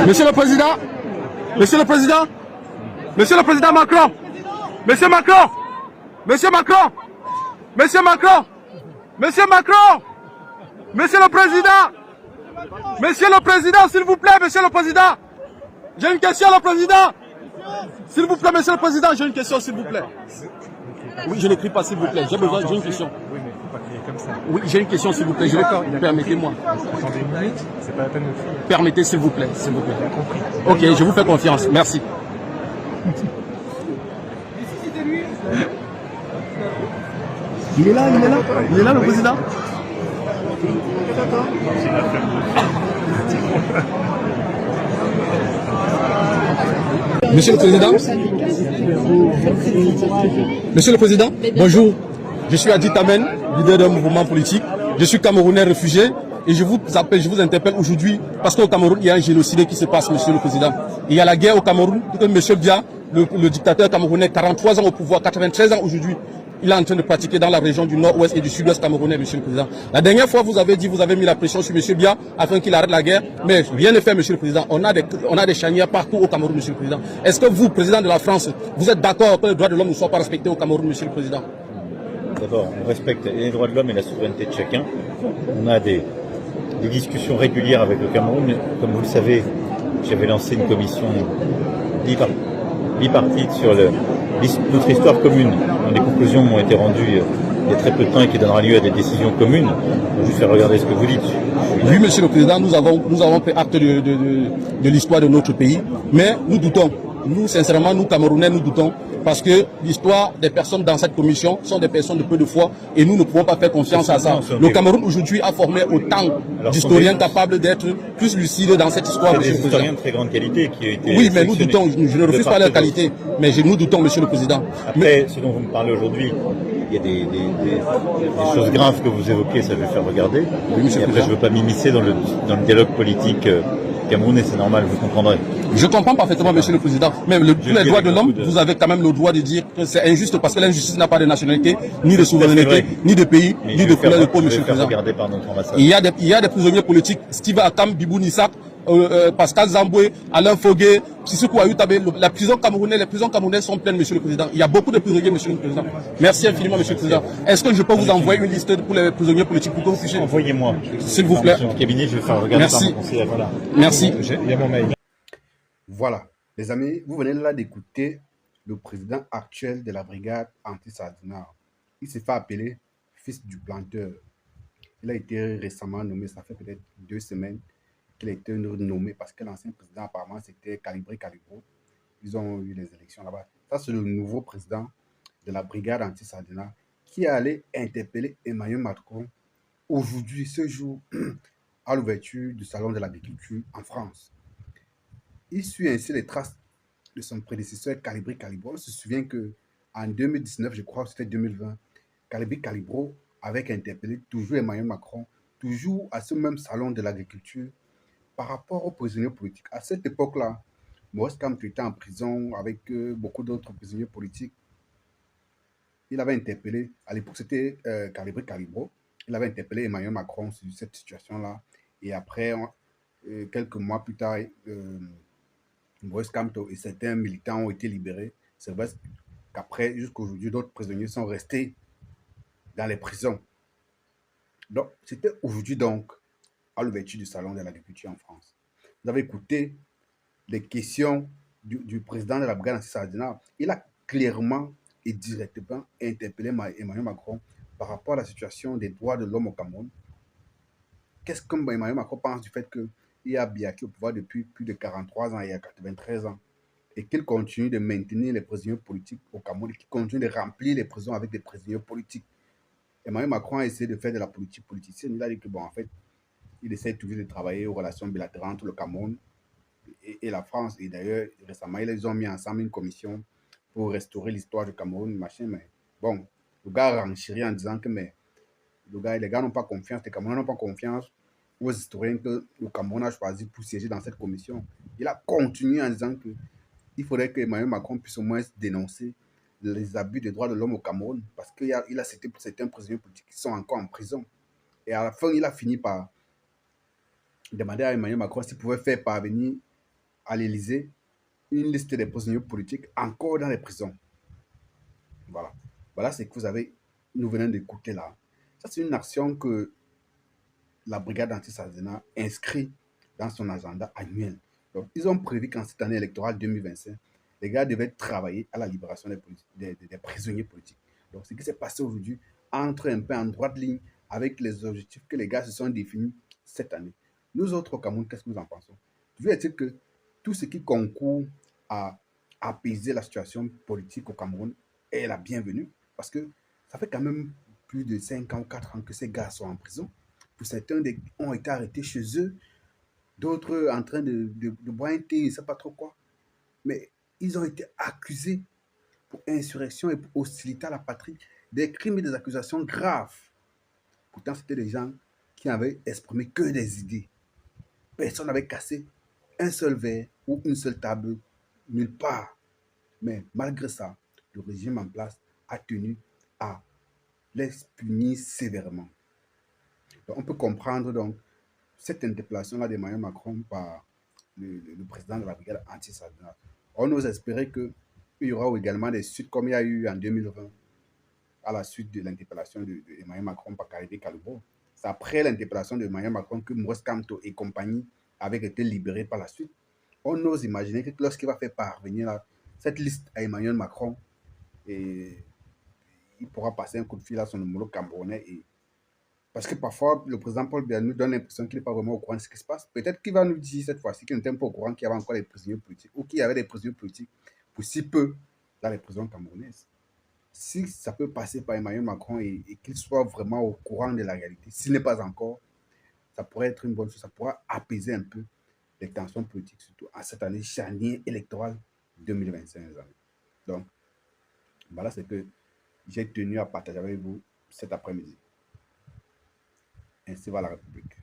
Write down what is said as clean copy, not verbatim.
Monsieur le Président, Monsieur le Président, Monsieur le Président Macron, Monsieur Macron, Monsieur Macron, Monsieur Macron, Monsieur Macron, Monsieur le Président, s'il vous plaît, Monsieur le Président, j'ai une question, le Président, s'il vous plaît, Monsieur le Président, j'ai une question, s'il vous plaît. Oui, je n'écris pas, s'il vous plaît, j'ai une question. Oui, j'ai une question, s'il vous plaît. Permettez-moi. Attendez une minute, c'est pas la peine de crier. Permettez, s'il vous plaît. Ok, je vous fais confiance. Merci. Il est là, le président. Monsieur le Président. Monsieur le Président, bonjour. Je suis Adi Tamen, leader d'un mouvement politique. Je suis Camerounais réfugié et je vous appelle, je vous interpelle aujourd'hui parce qu'au Cameroun, il y a un génocide qui se passe, Monsieur le Président. Il y a la guerre au Cameroun. Monsieur Biya, le dictateur camerounais, 43 ans au pouvoir, 93 ans aujourd'hui, il est en train de pratiquer dans la région du nord-ouest et du sud-ouest camerounais, Monsieur le Président. La dernière fois, vous avez mis la pression sur Monsieur Biya afin qu'il arrête la guerre, mais rien n'est fait, Monsieur le Président. On a des charnières partout au Cameroun, Monsieur le Président. Est-ce que vous, Président de la France, vous êtes d'accord que les droits de l'homme ne soient pas respectés au Cameroun, Monsieur le Président? D'abord, on respecte les droits de l'homme et la souveraineté de chacun. On a des discussions régulières avec le Cameroun. Comme vous le savez, j'avais lancé une commission bipartite sur notre histoire commune. Les conclusions m'ont été rendues il y a très peu de temps et qui donnera lieu à des décisions communes. Je vais juste faire regarder ce que vous dites. Oui, Monsieur le Président, nous avons pris acte de l'histoire de notre pays, mais nous doutons. Nous, sincèrement, nous, Camerounais, nous doutons parce que l'histoire des personnes dans cette commission sont des personnes de peu de foi et nous ne pouvons pas faire confiance à ça. Le Cameroun aujourd'hui a formé autant d'historiens capables d'être plus lucides dans cette histoire, Monsieur le Président. Des historiens de très grande qualité qui ont été... Oui, mais nous doutons, je ne refuse pas leur qualité, mais nous doutons, Monsieur le Président. Après, ce dont vous me parlez aujourd'hui, il y a des choses graves que vous évoquez, ça je vais faire regarder. Oui, Monsieur le Après, Président. je ne veux pas m'immiscer dans le dialogue politique camerounais, c'est normal, vous comprendrez. Je comprends parfaitement, Monsieur le Président. Même tous les droits de l'homme, vous avez quand même le droit de dire que c'est injuste parce que l'injustice n'a pas de nationalité, ni de souveraineté, ni de pays, ni de couleur de peau, Monsieur le Président. Par notre ambassade. Il y a des prisonniers politiques, Steve Akam, Bibou Nissak, Pascal Zamboué, Alain Fogué, Sissoko Ayutabe. Les prisons camerounaises sont pleines, Monsieur le Président. Il y a beaucoup de prisonniers, Monsieur le Président. Merci infiniment, Monsieur le Président. Est-ce que je peux vous envoyer une liste pour les prisonniers politiques pour que vous puissiez... Envoyez-moi. S'il vous plaît. Dans le cabinet, je vais faire regarder par mon conseiller. Voilà. Merci. Il y a mon mail. Voilà, les amis, vous venez là d'écouter le président actuel de la brigade anti-Sardina. Il s'est fait appeler fils du planteur. Il a été récemment nommé, ça fait peut-être 2 semaines qu'il a été nommé parce que l'ancien président apparemment c'était Calibro. Ils ont eu les élections là-bas. Ça c'est le nouveau président de la brigade anti-Sardina qui est allé interpeller Emmanuel Macron aujourd'hui, ce jour, à l'ouverture du salon de l'agriculture en France. Il suit ainsi les traces de son prédécesseur Calibro. On se souvient qu'en 2019, je crois que c'était 2020, Calibro avait interpellé toujours Emmanuel Macron, toujours à ce même salon de l'agriculture, par rapport aux prisonniers politiques. À cette époque-là, Maurice Kamto était en prison avec beaucoup d'autres prisonniers politiques. Il avait interpellé, à l'époque c'était Calibro, il avait interpellé Emmanuel Macron sur cette situation-là. Et après, quelques mois plus tard, Maurice Kamto et certains militants ont été libérés. C'est vrai qu'après, jusqu'aujourd'hui, d'autres prisonniers sont restés dans les prisons. Donc, c'était aujourd'hui donc à l'ouverture du salon de l'agriculture en France. Vous avez écouté les questions du président de la brigade anti-Sardina. Il a clairement et directement interpellé Emmanuel Macron par rapport à la situation des droits de l'homme au Cameroun. Qu'est-ce que Emmanuel Macron pense du fait qu'il y a Biya qui est au pouvoir depuis plus de 43 ans et il y a 93 ans et qu'il continue de maintenir les prisonniers politiques au Cameroun et qu'il continue de remplir les prisons avec des prisonniers politiques. Emmanuel Macron a essayé de faire de la politique politicienne. Il a dit que, bon, en fait, il essaie toujours de travailler aux relations bilatérales entre le Cameroun et la France. Et d'ailleurs, récemment, ils ont mis ensemble une commission pour restaurer l'histoire du Cameroun, machin. Mais bon, le gars a renchéri en disant que les gars n'ont pas confiance, les Camerounais n'ont pas confiance aux historiens que le Cameroun a choisi pour siéger dans cette commission. Il a continué en disant qu'il faudrait que Emmanuel Macron puisse au moins dénoncer les abus des droits de l'homme au Cameroun parce qu'il a cité certains prisonniers politiques qui sont encore en prison. Et à la fin, il a fini par demandé à Emmanuel Macron s'il pouvait faire parvenir à l'Élysée une liste des prisonniers politiques encore dans les prisons. Voilà. Voilà ce que nous venons d'écouter là. Ça, c'est une action que la brigade anti-Sardina inscrit dans son agenda annuel. Donc, ils ont prévu qu'en cette année électorale 2025, les gars devaient travailler à la libération des prisonniers politiques. Donc, ce qui s'est passé aujourd'hui entre un peu en droite ligne avec les objectifs que les gars se sont définis cette année. Nous autres au Cameroun, qu'est-ce que nous en pensons? Toujours est-il que tout ce qui concourt à apaiser la situation politique au Cameroun est la bienvenue parce que ça fait quand même plus de 5 ans ou 4 ans que ces gars sont en prison. Pour certains ont été arrêtés chez eux, d'autres en train de boire un thé, je ne sais pas trop quoi. Mais ils ont été accusés pour insurrection et pour hostilité à la patrie, des crimes et des accusations graves. Pourtant, c'était des gens qui n'avaient exprimé que des idées. Personne n'avait cassé un seul verre ou une seule table, nulle part. Mais malgré ça, le régime en place a tenu à les punir sévèrement. Donc, on peut comprendre donc cette interpellation-là d'Emmanuel Macron par le président de la brigade anti-Sardina. On ose espérer qu'il y aura également des suites comme il y a eu en 2020 à la suite de l'interpellation d'Emmanuel Macron par Karibé Kaloubo. C'est après l'interpellation d'Emmanuel Macron que Maurice Kamto et compagnie avaient été libérés par la suite. On ose imaginer que lorsqu'il va faire parvenir cette liste à Emmanuel Macron, et il pourra passer un coup de fil à son homologue camerounais. Parce que parfois, le président Paul Biya nous donne l'impression qu'il n'est pas vraiment au courant de ce qui se passe. Peut-être qu'il va nous dire cette fois-ci qu'il n'était pas au courant qu'il y avait encore des prisonniers politiques ou qu'il y avait des prisonniers politiques pour si peu dans les prisons camerounaises. Si ça peut passer par Emmanuel Macron et qu'il soit vraiment au courant de la réalité, s'il n'est pas encore, ça pourrait être une bonne chose, ça pourra apaiser un peu les tensions politiques, surtout à cette année charnière électorale 2025. Donc, voilà ce que j'ai tenu à partager avec vous cet après-midi. Ainsi va la République.